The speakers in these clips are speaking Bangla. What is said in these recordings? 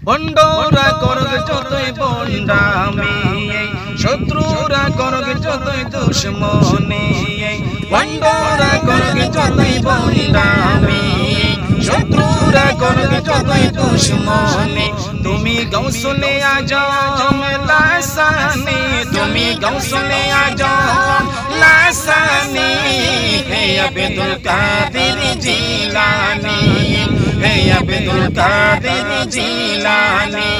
বন্ডরা করগ যতই বন্ডামি, শত্রুরা করগ যতই দুশ্মনী। বন্ডরা করগ যতই বন্ডামি, শত্রুরা করগ যতই দুশ্মনী। তুমি গৌসলে আজম লাসানি, তুমি গৌসলে আজম লাসানি। হে আব্দুল কাদের জিলানি, হে আব্দুল কাদের জিলানি।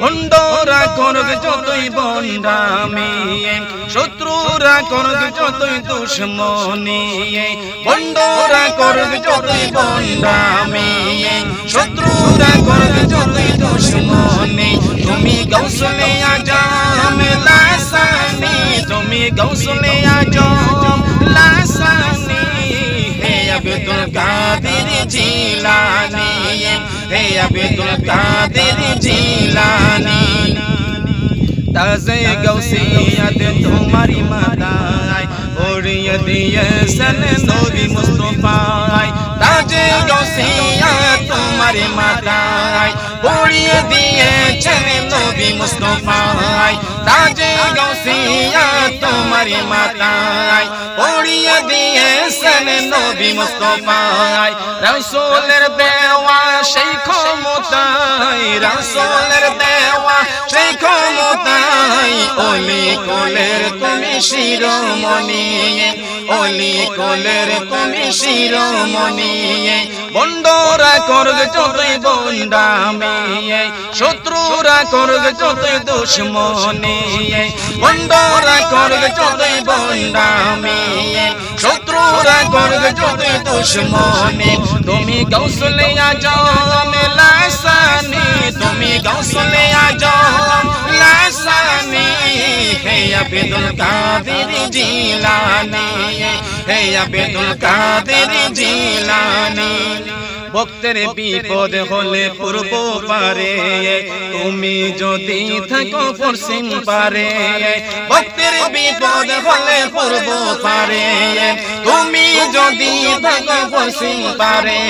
বন্ডরা করগ যতই বন্ডামি, শত্রুরা করগ যতই দুশ্মনী। বন্ডরা করগ যতই বন্ডামি, শত্রুরা করগ যতই দুশ্মনী। তুমি গৌসলে আজম লাসানি, তুমি গৌসলে আজম লাসানি। হে আব্দুল কাদের জিলানি, হে আব্দুল কাদের জিলানি। তাজে গৌসিয়ত তোমারি মাতায় ওড়িয়ে দিয়েছেন নবী মুস্তাফায়। তাজে গৌসিয়ত তোমারি মাতায় ওড়িয়ে দিয়েছেন নবী মুস্তাফায়। তাজে গৌসিয়ত তোমারি মাতায় ওড়িয়ে দিয়েছেন নবী মুস্তাফায়। রাসূলের দেওয়া সেই ক্ষমতায়, রাসূলের দেওয়া সেই ক্ষমতায় ওলি কোলের তুমি শিরোমণি, ওলি কোলের তুমি শিরোমণি। বন্ডরা করগ যতই বন্ডামি, শত্রুরা করগ যতই দুশ্মনী। বন্ডরা করগ যতই বন্ডামি, শত্রুরা করগ যতই দুশ্মনী। তুমি গৌসলে আজম লাসানি, তুমি গৌসলে আজম লাসানি। হে আব্দুল কাদের জিলানি, হে আব্দুল কাদের জিলানি। ভক্তের বিপদ হলে পূর্ব পারে, তুমি যদি থাকো পশ্চিম পারে। ভক্তের বিপদ হলে পূর্ব পারে, তুমি যদি থাকো পশ্চিম পারে।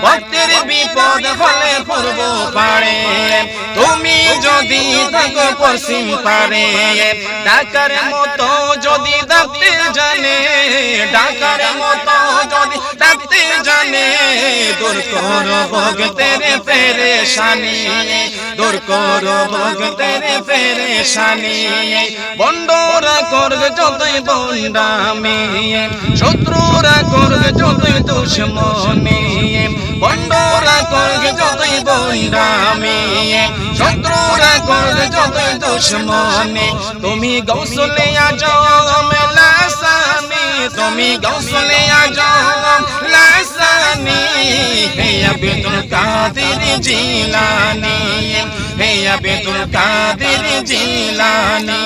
ভক্তের বিপদ হলে পূর্ব পারে, তুমি যদি থাকো পশ্চিম পারে। ডাকার মতো যদি ডাকতে জানে, ডাকার মতো যদি ডাকতে জানে। দূর করো ভক্তের পেরেশানি, দূর করো ভক্তের পেরেশানি। বন্ডরা করগ যতই বন্ডামি, শত্রুরা করগ যতই দুশ্মনী। বন্ডরা করগ যতই বন্ডামি, শত্রুরা করগ যতই দুশ্মনী। তুমি গৌসলে আজম লাসানি, তুমি গৌসলে আজম লাসানি। হে আব্দুল কাদের জিলানি, হে আব্দুল কাদের জিলানি।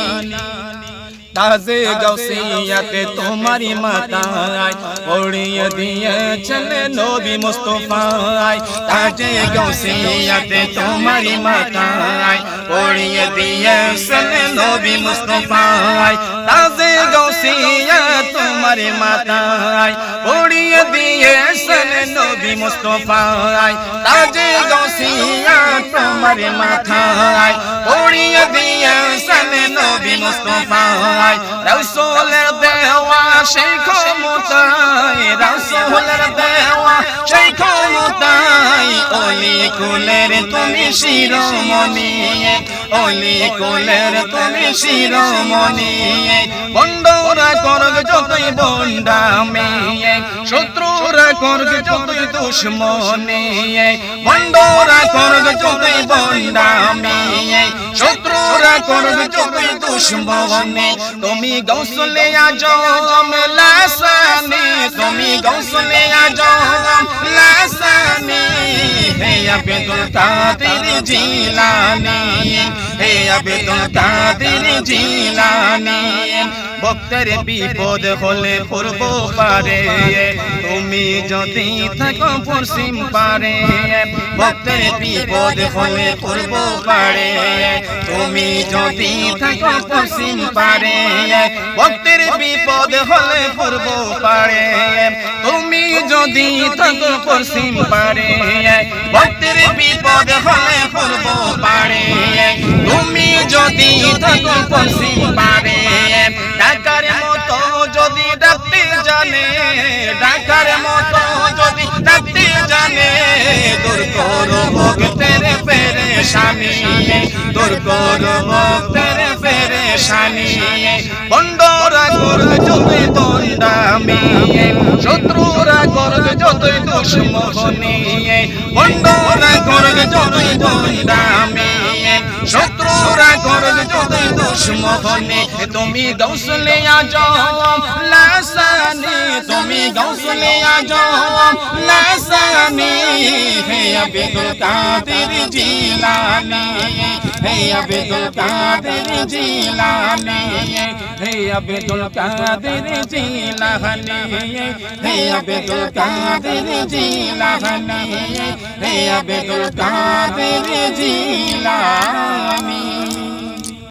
তাজে গৌসিয়ত তোমারি মাতায় ওড়িয়ে দিয়েছেন নবী মুস্তাফায়। তাজে গৌসিয়ত তোমারি মাতায় ওড়িয়ে দিয়েছেন নবী মুস্তাফায়। তাজে গৌসিয়ত তোমারি মাতায় ওড়িয়ে দিয়েছেন নবী মুস্তাফায়। তাজে গৌসিয়ত তোমারি মাথায় ওড়িয়ে দিয়েছেন নবী মুস্তাফায়। রাসূলের দেওয়া সেই ক্ষমতায়, রাসূলের দেওয়া সেই ক্ষমতায় ওলি কোলের তুমি শিরোমণি, ওলি কোলের তুমি শিরোমণি। বন্ডরা করগ যতই বন্ডামি, শত্রুরা করগ যতই দুশ্মনী। বন্ডরা করগ যতই বন্ডামি, শত্রুরা করগ যতই দুশ্মনী। তুমি গৌসলে আজম লাসানি, তুমি গৌসলে আজম লাসানি। হে আব্দুল কাদের জিলানি, হে আব্দুল কাদের জিলানি। ভক্তের বিপদ হলে পূর্ব পারে, তুমি যদি থাকো পশ্চিম পারে। ভক্তের বিপদ হলে পূর্ব পারে, তুমি যদি থাকো পশ্চিম পারে। ভক্তের বিপদ হলে পূর্ব পারে, তুমি যদি থাকো পশ্চিম পারে। ভক্তের বিপদ হলে পূর্ব যদি থাকো পশ্চিম পারে ডাকার মতো যদি ডাকতে জানে ডাকার মতো যদি ডাকতে জানে দূর করো ভক্তের পেরেশানি দূর করো ভক্তের পেরেশানি বন্ধরা করবে যতই বন্ডামি শত্রুরা করবে যতই দুশ্মনী বন্ধরা করবে যতই বন্ডামি শত্রুরা করবে যতই দুশ্মনী তুমি গৌসলে আজম লাসানি তুমি গৌসলে আজম লাসানি হে আব্দুল কাদের জিলানি হে আব্দুল কাদের জিলানি হে আব্দুল কাদের জিলানি হে আব্দুল কাদের জিলানি হে আব্দুল কাদের জিলানি